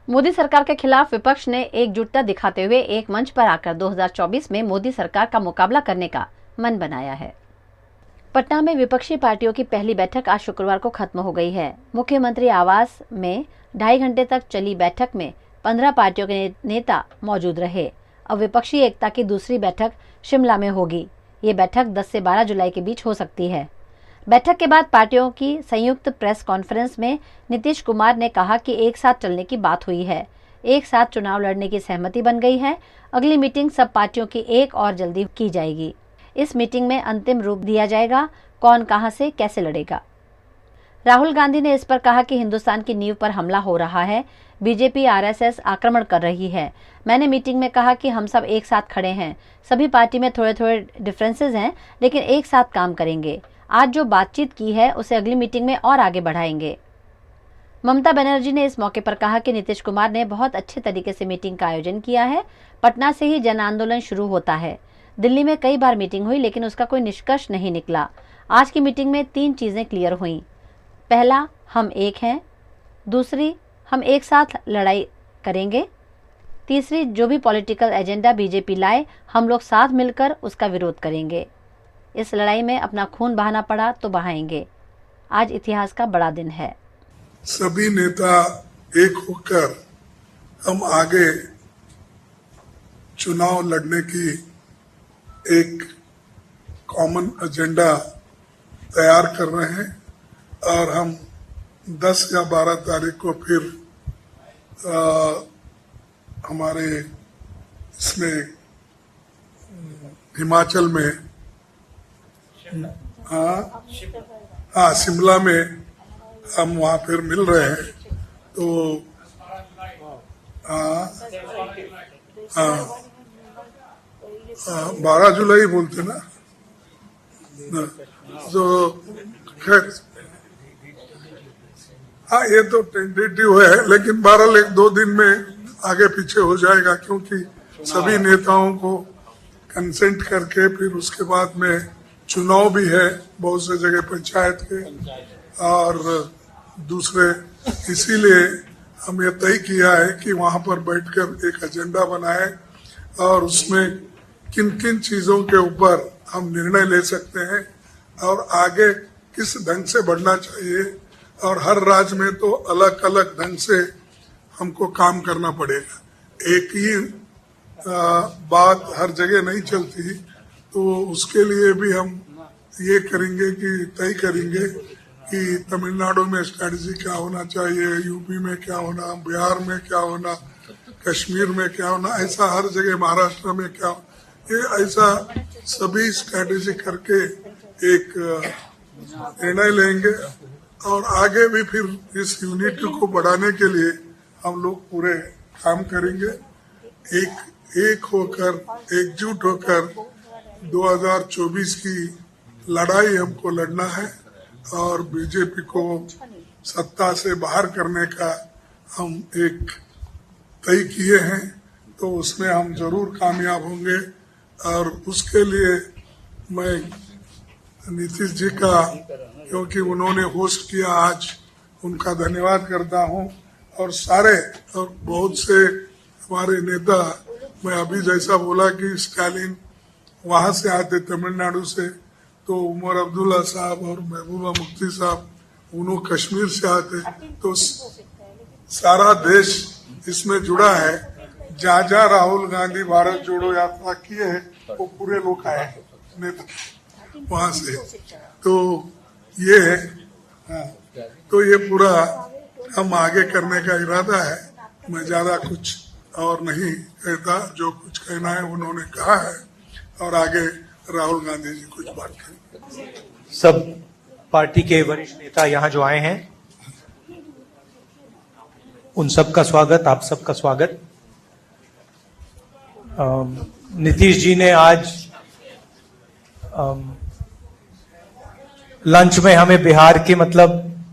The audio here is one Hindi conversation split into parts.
मोदी सरकार के खिलाफ विपक्ष ने एकजुटता दिखाते हुए एक मंच पर आकर 2024 में मोदी सरकार का मुकाबला करने का मन बनाया है। पटना में विपक्षी पार्टियों की पहली बैठक आज शुक्रवार को खत्म हो गई है। मुख्यमंत्री आवास में 2.5 घंटे तक चली बैठक में 15 पार्टियों के नेता मौजूद रहे। अब विपक्षी एकता की दूसरी बैठक शिमला में होगी। ये बैठक 10 से 12 जुलाई के बीच हो सकती है। बैठक के बाद पार्टियों की संयुक्त प्रेस कॉन्फ्रेंस में नीतीश कुमार ने कहा कि एक साथ चलने की बात हुई है, एक साथ चुनाव लड़ने की सहमति बन गई है। अगली मीटिंग सब पार्टियों की एक और जल्दी की जाएगी। इस मीटिंग में अंतिम रूप दिया जाएगा, कौन कहां से कैसे लड़ेगा। राहुल गांधी ने इस पर कहा कि हिंदुस्तान की नींव पर हमला हो रहा है, बीजेपी आरएसएस आक्रमण कर रही है। मैंने मीटिंग में कहा कि हम सब एक साथ खड़े हैं, सभी पार्टी में थोड़े थोड़े डिफरेंसेस हैं, लेकिन एक साथ काम करेंगे। आज जो बातचीत की है उसे अगली मीटिंग में और आगे बढ़ाएंगे। ममता बनर्जी ने इस मौके पर कहा कि नीतीश कुमार ने बहुत अच्छे तरीके से मीटिंग का आयोजन किया है। पटना से ही जन आंदोलन शुरू होता है। दिल्ली में कई बार मीटिंग हुई लेकिन उसका कोई निष्कर्ष नहीं निकला। आज की मीटिंग में 3 चीजें क्लियर हुई। पहला, हम एक हैं। दूसरी, हम एक साथ लड़ाई करेंगे। तीसरी, जो भी पॉलिटिकल एजेंडा बीजेपी लाए, हम लोग साथ मिलकर उसका विरोध करेंगे। इस लड़ाई में अपना खून बहाना पड़ा तो बहाएंगे। आज इतिहास का बड़ा दिन है। सभी नेता एक होकर हम आगे चुनाव लड़ने की एक कॉमन एजेंडा तैयार कर रहे हैं और हम 10 या 12 तारीख को फिर हमारे इसमें हिमाचल में शिमला में हम वहाँ फिर मिल रहे हैं। तो 12 जुलाई बोलते ना, तो खैर ये तो टेंटेटिव है, लेकिन 2 दिन में आगे पीछे हो जाएगा, क्योंकि सभी नेताओं को कंसेंट करके फिर उसके बाद में चुनाव भी है बहुत से जगह पंचायत के और दूसरे। इसीलिए हम ये तय किया है कि वहां पर बैठकर एक एजेंडा बनाए और उसमें किन किन चीजों के ऊपर हम निर्णय ले सकते हैं और आगे किस ढंग से बढ़ना चाहिए। और हर राज्य में तो अलग अलग ढंग से हमको काम करना पड़ेगा, एक ही बात हर जगह नहीं चलती। तो उसके लिए भी हम ये करेंगे कि तय करेंगे कि तमिलनाडु में स्ट्रेटजी क्या होना चाहिए, यूपी में क्या होना, बिहार में क्या होना, कश्मीर में क्या होना, ऐसा हर जगह, महाराष्ट्र में क्या, ये ऐसा सभी स्ट्रेटजी करके एक निर्णय लेंगे और आगे भी फिर इस यूनिटी को बढ़ाने के लिए हम लोग पूरे काम करेंगे। एक होकर, एकजुट होकर 2024 की लड़ाई हमको लड़ना है और बीजेपी को सत्ता से बाहर करने का हम एक तय किए हैं। तो उसमें हम जरूर कामयाब होंगे और उसके लिए मैं नीतीश जी का, क्योंकि उन्होंने होस्ट किया, आज उनका धन्यवाद करता हूं। और सारे और बहुत से हमारे नेता, मैं अभी जैसा बोला कि स्टालिन वहां से आते तमिलनाडु से, तो उमर अब्दुल्ला साहब और महबूबा मुफ्ती साहब उन्होंने कश्मीर से आते, तो सारा देश इसमें जुड़ा है। जहाँ जहाँ राहुल गांधी भारत जोड़ो यात्रा किए है वो पूरे लोग आए नेता वहां से। तो ये है, तो ये पूरा हम आगे करने का इरादा है। मैं ज्यादा कुछ और नहीं कहता, जो कुछ कहना है उन्होंने कहा है और आगे राहुल गांधी जी कुछ बात करें। सब पार्टी के वरिष्ठ नेता यहाँ जो आए हैं उन सबका स्वागत, आप सबका स्वागत। नीतीश जी ने आज लंच में हमें बिहार की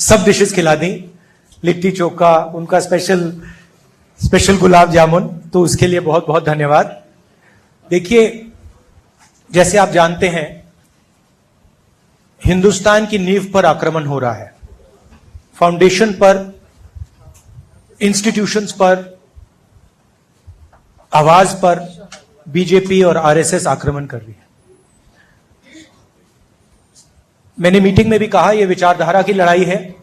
सब डिशेस खिला दी। लिट्टी चोखा, उनका स्पेशल गुलाब जामुन, तो उसके लिए बहुत बहुत धन्यवाद। देखिए, जैसे आप जानते हैं, हिंदुस्तान की नींव पर आक्रमण हो रहा है, फाउंडेशन पर इंस्टीट्यूशंस पर, आवाज पर बीजेपी और आरएसएस आक्रमण कर रही है। मैंने मीटिंग में भी कहा, यह विचारधारा की लड़ाई है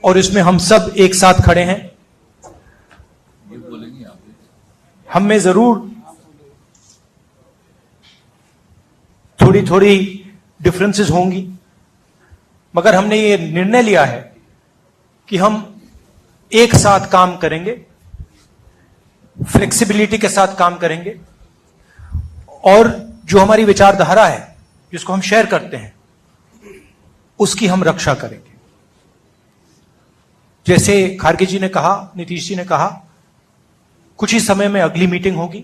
और इसमें हम सब एक साथ खड़े हैं। हम में जरूर थोड़ी थोड़ी डिफरेंसेस होंगी, मगर हमने ये निर्णय लिया है कि हम एक साथ काम करेंगे, फ्लेक्सिबिलिटी के साथ काम करेंगे और जो हमारी विचारधारा है, जिसको हम शेयर करते हैं, उसकी हम रक्षा करेंगे। जैसे खारगे जी ने कहा, नीतीश जी ने कहा, कुछ ही समय में अगली मीटिंग होगी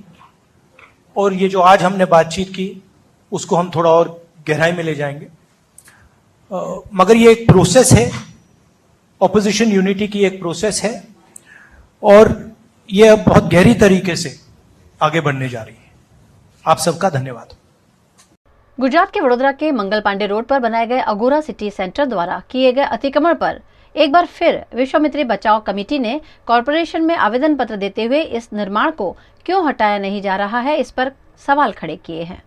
और ये जो आज हमने बातचीत की उसको हम थोड़ा और गहराई में ले जाएंगे। मगर ये एक प्रोसेस है, ऑपोजिशन यूनिटी की एक प्रोसेस है और ये अब बहुत गहरी तरीके से आगे बढ़ने जा रही है। आप सबका धन्यवाद। गुजरात के वडोदरा के मंगल पांडे रोड पर बनाए गए अगोरा सिटी सेंटर द्वारा किए गए अतिक्रमण पर एक बार फिर विश्वामित्री बचाओ कमेटी ने कॉरपोरेशन में आवेदन पत्र देते हुए इस निर्माण को क्यों हटाया नहीं जा रहा है, इस पर सवाल खड़े किए हैं।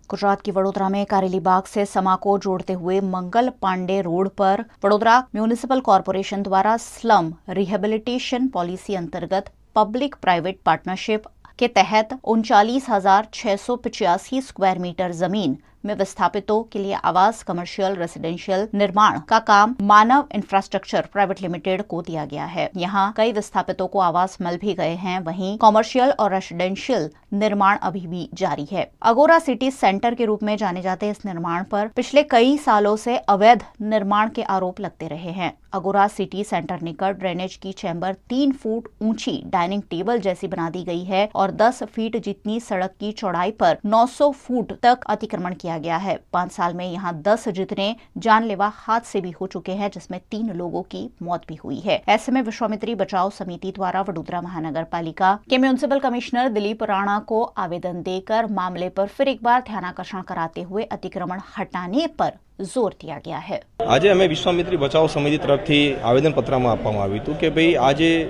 गुजरात की वडोदरा में कारेली बाग से समा को जोड़ते हुए मंगल पांडे रोड पर वडोदरा म्यूनिसिपल कॉरपोरेशन द्वारा स्लम रिहेबिलिटेशन पॉलिसी अंतर्गत पब्लिक प्राइवेट पार्टनरशिप के तहत 39,685 स्क्वायर मीटर जमीन में विस्थापितों के लिए आवास कमर्शियल रेसिडेंशियल निर्माण का काम मानव इंफ्रास्ट्रक्चर प्राइवेट लिमिटेड को दिया गया है। यहाँ कई विस्थापितों को आवास मिल भी गए हैं, वहीं कमर्शियल और रेसिडेंशियल निर्माण अभी भी जारी है। अगोरा सिटी सेंटर के रूप में जाने जाते इस निर्माण पर पिछले कई सालों से अवैध निर्माण के आरोप लगते रहे हैं। अगोरा सिटी सेंटर निकट ड्रेनेज की चैम्बर 3 फुट ऊंची डाइनिंग टेबल जैसी बना दी गई है और 10 फीट जितनी सड़क की चौड़ाई पर 900 फुट तक अतिक्रमण किया गया है। 5 साल में यहाँ 10 जितने जानलेवा हादसे भी हो चुके हैं, जिसमें 3 लोगों की मौत भी हुई है। ऐसे में विश्वामित्री बचाओ समिति द्वारा वडोदरा महानगर पालिका के म्यूनिसिपल कमिश्नर दिलीप राणा को आवेदन देकर मामले पर फिर एक बार ध्यानाकर्षण कराते हुए अतिक्रमण हटाने पर जोर दिया गया है। आज अमे विश्वामित्री बचाव समिति तरफथी आवेदनपत्रमां आपवामां આવ્યું હતું કે ભાઈ આજે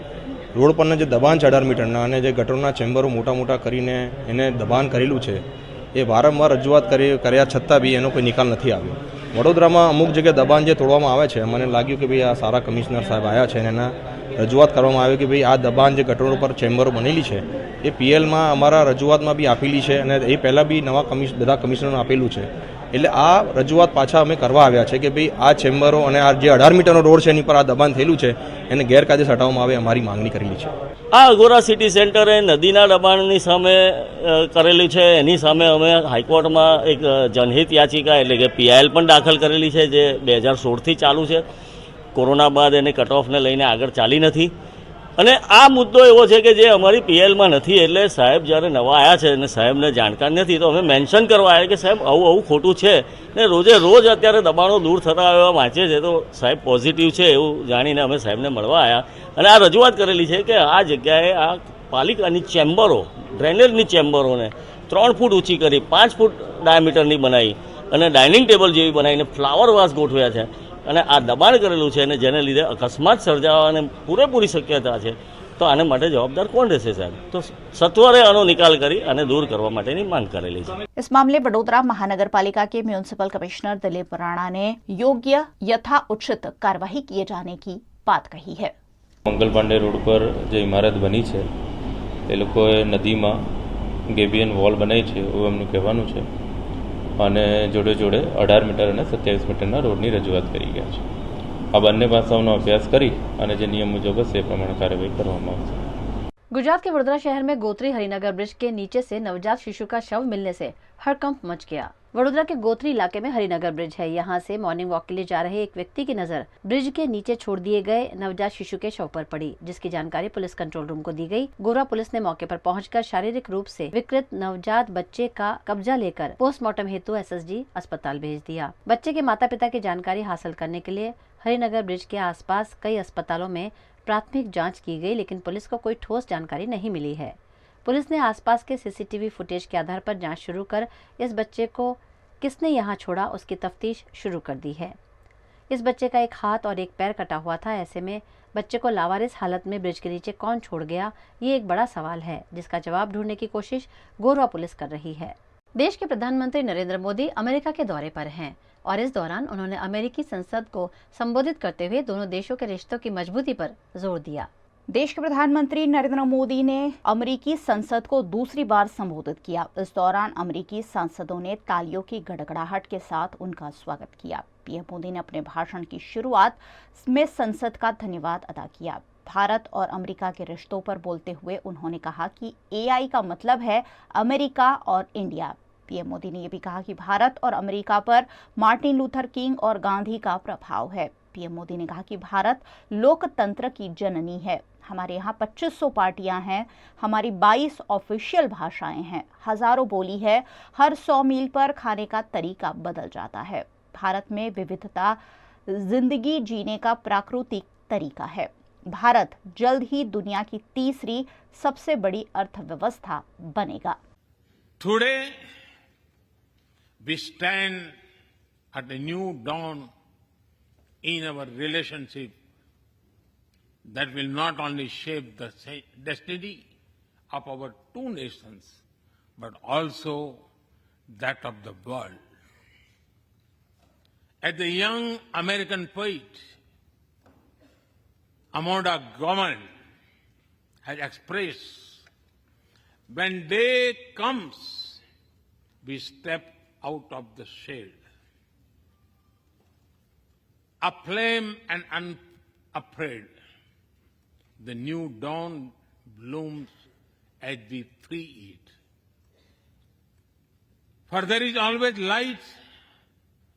રોડ પરના જે દબાણ 18 મીટરના અને જે ગટરના ચેમ્બરો મોટા મોટા કરીને એને દબાણ કરેલું છે એ વારંવાર રજૂઆત કર્યા છતાં બી એનો કોઈ નિકાલ નથી આવ્યો। વડોદરામાં અમુક જગ્યાએ દબાણ જે તોડવામાં આવે છે, મને લાગ્યું કે ભાઈ આ સારા કમિશનર સાહેબ આવ્યા છે અને એના રજૂઆત કરવામાં આવી કે ભાઈ આ દબાણ જે ગટરો પર ચેમ્બરો બનેલી છે એ પીએલમાં અમારા રજૂઆતમાં બી આપેલી છે અને એ પહેલાં બી નવા બધા કમિશનરને આપેલું છે। એટલે આ રજૂઆત પાછા અમે કરવા આવ્યા છે કે ભાઈ આ ચેમ્બરો અને આ જે 18 મીટરનો રોડ છે એની પર આ દબાણ થયેલું છે એને ગેરકાયદે હટાવવામાં આવે અમારી માંગણી કરેલી છે। આ અગોરા સિટી સેન્ટરે નદીના દબાણની સામે કરેલું છે, એની સામે અમે હાઈકોર્ટમાં એક જનહિત યાચિકા એટલે કે પીઆઈએલ પણ દાખલ કરેલી છે, જે 2016થી ચાલુ છે। કોરોના બાદ એને કટ ઓફને લઈને આગળ ચાલી નથી અને આ મુદ્દો એવો છે કે જે અમારી પીએલમાં નથી। એટલે સાહેબ જ્યારે નવા આવ્યા છે અને સાહેબને જાણકાર નથી તો અમે મેન્શન કરવા આવ્યા કે સાહેબ આવું આવું ખોટું છે ને રોજે રોજ અત્યારે દબાણો દૂર થતા એવા વાંચે છે, તો સાહેબ પોઝિટિવ છે એવું જાણીને અમે સાહેબને મળવા આવ્યા અને આ રજૂઆત કરેલી છે કે આ જગ્યાએ આ પાલિકાની ચેમ્બરો, ડ્રેનેજની ચેમ્બરોને 3 ફૂટ ઊંચી કરી 5 ફૂટ ડાયામીટરની બનાવી અને ડાઇનિંગ ટેબલ જેવી બનાવીને ફ્લાવર વાસ ગોઠવ્યા છે અને આ દબાણ કરેલું છે અને જેને લીધે અકસ્માત સર્જાવાની પૂરેપૂરી શક્યતા છે। તો આને માટે જવાબદાર કોણ રહેશે સાહેબ? તો સત્વરે આનો નિકાલ કરી અને दूर કરવા માટેની માંગ કરેલી છે। इस मामले वडोदरा महानगर पालिका के म्यूनिसिपल कमिश्नर दिलीप राणा ने योग्य यथा उचित कार्यवाही किए जाने की बात कही है। मंगल पांडे रोड पर जो इमारत बनी है એ લોકોએ નદીમાં ગેબિયન વોલ બનાવી છે એવું એમનું કહેવાનું છે અને જોડે જોડે 18 મીટર અને 27 મીટરના રોડની રજૂઆત કરી ગયા છે। આ બંને પાસાઓનો અભ્યાસ કરી અને જે નિયમ મુજબ હશે એ પ્રમાણે કાર્યવાહી કરવામાં આવશે। गुजरात के वडोदरा शहर में गोत्री हरिनगर ब्रिज के नीचे से नवजात शिशु का शव मिलने से हड़कंप मच गया। वडोदरा के गोत्री इलाके में हरिनगर ब्रिज है। यहाँ से मॉर्निंग वॉक के लिए जा रहे एक व्यक्ति की नजर ब्रिज के नीचे छोड़ दिए गए नवजात शिशु के शव पर पड़ी, जिसकी जानकारी पुलिस कंट्रोल रूम को दी गई। गोरा पुलिस ने मौके पर पहुंचकर शारीरिक रूप से विकृत नवजात बच्चे का कब्जा लेकर पोस्टमार्टम हेतु एसएसजी अस्पताल भेज दिया। बच्चे के माता पिता की जानकारी हासिल करने के लिए हरिनगर ब्रिज के आसपास कई अस्पतालों में प्राथमिक जांच की गई, लेकिन पुलिस को कोई ठोस जानकारी नहीं मिली है। पुलिस ने आसपास के सीसीटीवी फुटेज के आधार पर जांच शुरू कर इस बच्चे को किसने यहां छोड़ा उसकी तफ्तीश शुरू कर दी है। इस बच्चे का एक हाथ और एक पैर कटा हुआ था। ऐसे में बच्चे को लावारिस हालत में ब्रिज के नीचे कौन छोड़ गया, ये एक बड़ा सवाल है, जिसका जवाब ढूंढने की कोशिश गोरवा पुलिस कर रही है। देश के प्रधानमंत्री नरेंद्र मोदी अमेरिका के दौरे पर हैं और इस दौरान उन्होंने अमेरिकी संसद को संबोधित करते हुए दोनों देशों के रिश्तों की मजबूती पर जोर दिया। देश के प्रधानमंत्री नरेंद्र मोदी ने अमेरिकी संसद को दूसरी बार संबोधित किया। इस दौरान अमेरिकी सांसदों ने तालियों की गड़गड़ाहट के साथ उनका स्वागत किया। पीएम मोदी ने अपने भाषण की शुरुआत में संसद का धन्यवाद अदा किया। भारत और अमेरिका के रिश्तों पर बोलते हुए उन्होंने कहा कि एआई का मतलब है अमेरिका और इंडिया। पीएम मोदी ने यह भी कहा कि भारत और अमेरिका पर मार्टिन लूथर किंग और गांधी का प्रभाव है। पीएम मोदी ने कहा कि भारत लोकतंत्र की जननी है। हमारे यहाँ 2500 पार्टियां हैं, हमारी 22 ऑफिशियल भाषाएं हैं, हजारों बोली है, हर 100 मील पर खाने का तरीका बदल जाता है। भारत में विविधता जिंदगी जीने का प्राकृतिक तरीका है। भारत जल्द ही दुनिया की तीसरी सबसे बड़ी अर्थव्यवस्था बनेगा। Today we stand at a new dawn in our relationship that will not only shape the destiny of our two nations, but also that of the world. As the young American poet Amanda Gorman has expressed, when day comes, we step out of the shade. Aflame and unafraid, the new dawn blooms as we free it. For there is always light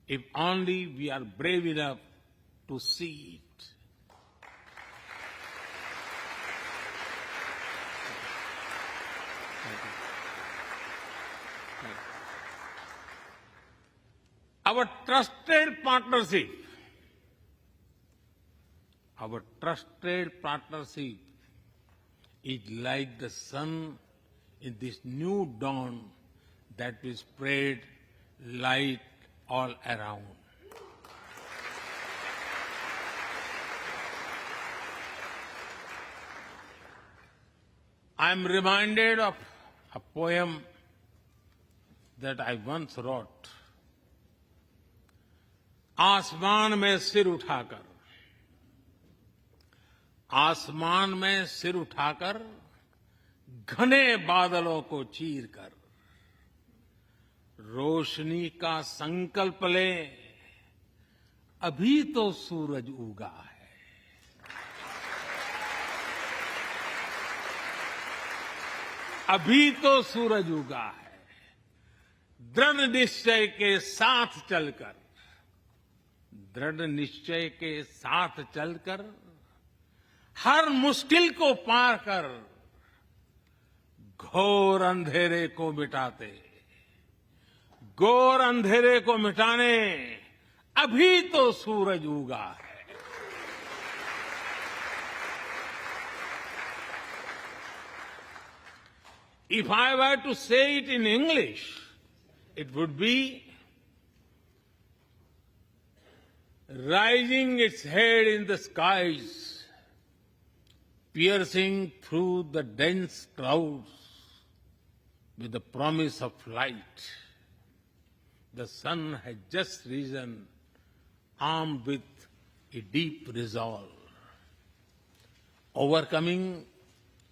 if only we are brave enough to see it. Our trusted partnership is like the sun in this new dawn that will spread light all around. I am reminded of a poem that I once wrote. आसमान में सिर उठाकर घने बादलों को चीरकर रोशनी का संकल्प ले, अभी तो सूरज उगा है। अभी तो सूरज उगा है। दृढ़ निश्चय के साथ चलकर हर मुश्किल को पार कर घोर अंधेरे को मिटाने अभी तो सूरज उगा है। If I were to say it in English, it would be rising its head in the skies, piercing through the dense clouds with the promise of light. The sun has just risen, armed with a deep resolve, overcoming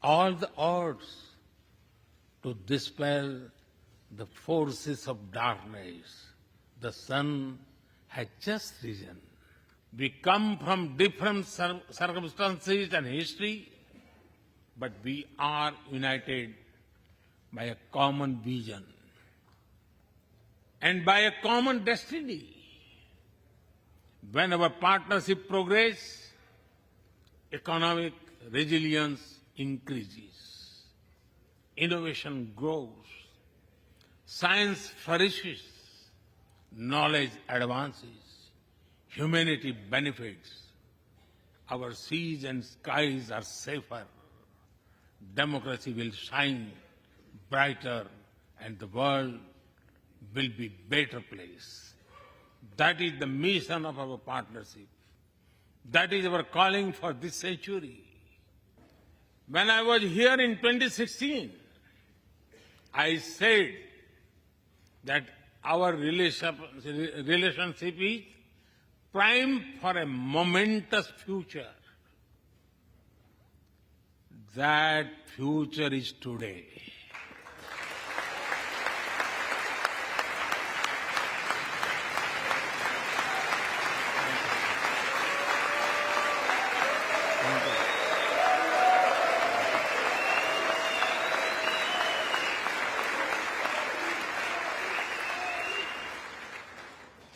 all the odds to dispel the forces of darkness. The sun has just risen. We come from different circumstances and history, but we are united by a common vision and by a common destiny. When our partnership progresses, economic resilience increases, innovation grows, science flourishes, knowledge advances, humanity benefits, our seas and skies are safer, democracy will shine brighter, and the world will be a better place. That is the mission of our partnership. That is our calling for this century. When I was here in 2016, I said that our relationship is prime for a momentous future. That future is today.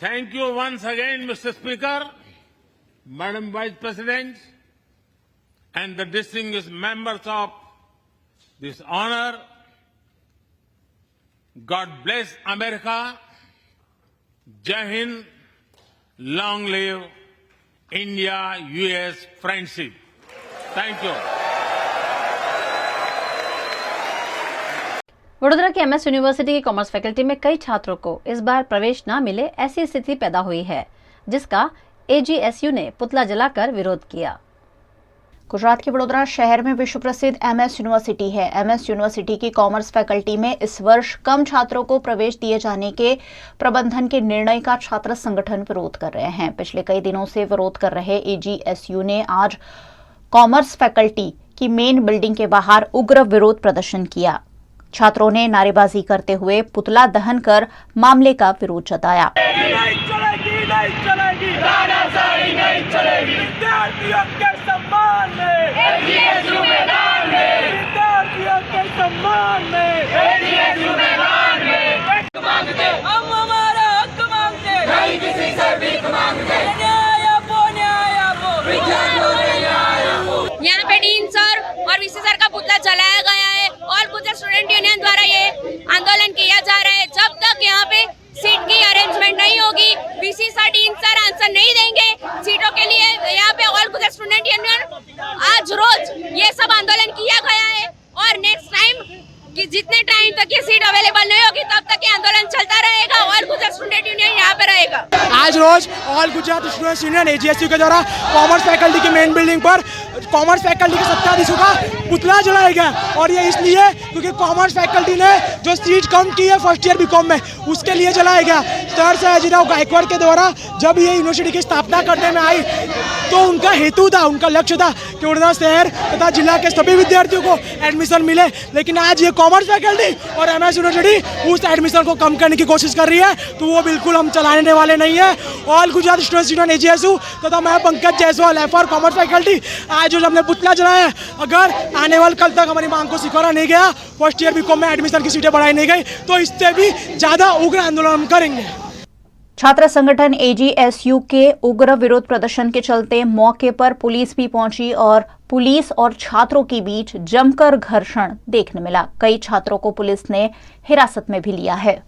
Thank you once again, Mr. Speaker, Madam Vice President, and the distinguished members of this honor. God bless America. Jai Hind. Long live India-US friendship. Thank you. Vadodara की एमएस यूनिवर्सिटी की कॉमर्स फैकल्टी में कई छात्रों को इस बार प्रवेश न मिले, ऐसी स्थिति पैदा हुई है, जिसका एजीएसयू ने पुतला जलाकर विरोध किया। गुजरात के वडोदरा शहर में विश्व प्रसिद्ध एमएस यूनिवर्सिटी है। एमएस यूनिवर्सिटी की कॉमर्स फैकल्टी में इस वर्ष कम छात्रों को प्रवेश दिए जाने के प्रबंधन के निर्णय का छात्र संगठन विरोध कर रहे हैं। पिछले कई दिनों से विरोध कर रहे एजीएसयू ने आज कॉमर्स फैकल्टी की मेन बिल्डिंग के बाहर उग्र विरोध प्रदर्शन किया। छात्रों ने नारेबाजी करते हुए पुतला दहन कर मामले का विरोध जताया। नहीं चलेगी, तानाशाही नहीं चलेगी। विद्यार्थियों के सम्मान में एजीएसयू मैदान में, विद्यार्थियों के सम्मान में एजीएसयू मैदान में मांगते, हम हमारा हक मांगते, नहीं किसी से भीख मांगते। न्याय आपो, न्याय आपो, विद्यार्थियों के न्याय आपो। यहाँ पे डीन सर और वीसी सर का पुतला जलाया गया है और गुजरात स्टूडेंट यूनियन द्वारा ये आंदोलन किया जा रहा है। जब तक यहाँ पे सीट की अरेंजमेंट नहीं होगी, VC sir dean sir answer नहीं देंगे सीटों के लिए, यहाँ पे ऑल गुजरात स्टूडेंट यूनियन आज रोज ये सब आंदोलन किया गया है और नेक्स्ट टाइम कि जितने टाइम तक ये सीट अवेलेबल नहीं होगी तब तक ये आंदोलन चलता रहेगा। ऑल गुजरात स्टूडेंट यूनियन यहाँ पे रहेगा। आज रोज all Gujarat students union AGSU के द्वारा कॉमर्स फैकल्टी की मेन बिल्डिंग पर कॉमर्स फैकल्टी के सत्ताधीशों का पुतला जलाया गया और ये इसलिए क्योंकि कॉमर्स फैकल्टी ने जो सीट कम की है फर्स्ट ईयर बीकॉम में, उसके लिए जलाया गया। सर सयाजीराव गायकवाड़ के द्वारा जब ये यूनिवर्सिटी की स्थापना करने में आई तो उनका हेतु था, उनका लक्ष्य था कि वडोदरा शहर तथा जिला के सभी विद्यार्थियों को एडमिशन मिले, लेकिन आज ये कॉमर्स फैकल्टी और एमएस यूनिवर्सिटी उस एडमिशन को कम करने की कोशिश कर रही है, तो वो बिल्कुल हम चलाने वाले नहीं है। ऑल गुजरात स्टूडेंट्स यूनियन एजीएसयू तथा मैं Pankaj Jaiswal FR commerce faculty आज जो हमने पुतला जलाया है, अगर आने वाले कल तक हमारी मांग को स्वीकारा नहीं गया, फर्स्ट ईयर बीकॉम में एडमिशन की सीटें बढ़ाई नहीं गई, तो इससे भी ज्यादा उग्र आंदोलन हम करेंगे। छात्र संगठन एजीएसयू के उग्र विरोध प्रदर्शन के चलते मौके पर पुलिस भी पहुंची और पुलिस और छात्रों के बीच जमकर घर्षण देखने मिला। कई छात्रों को पुलिस ने हिरासत में भी लिया है।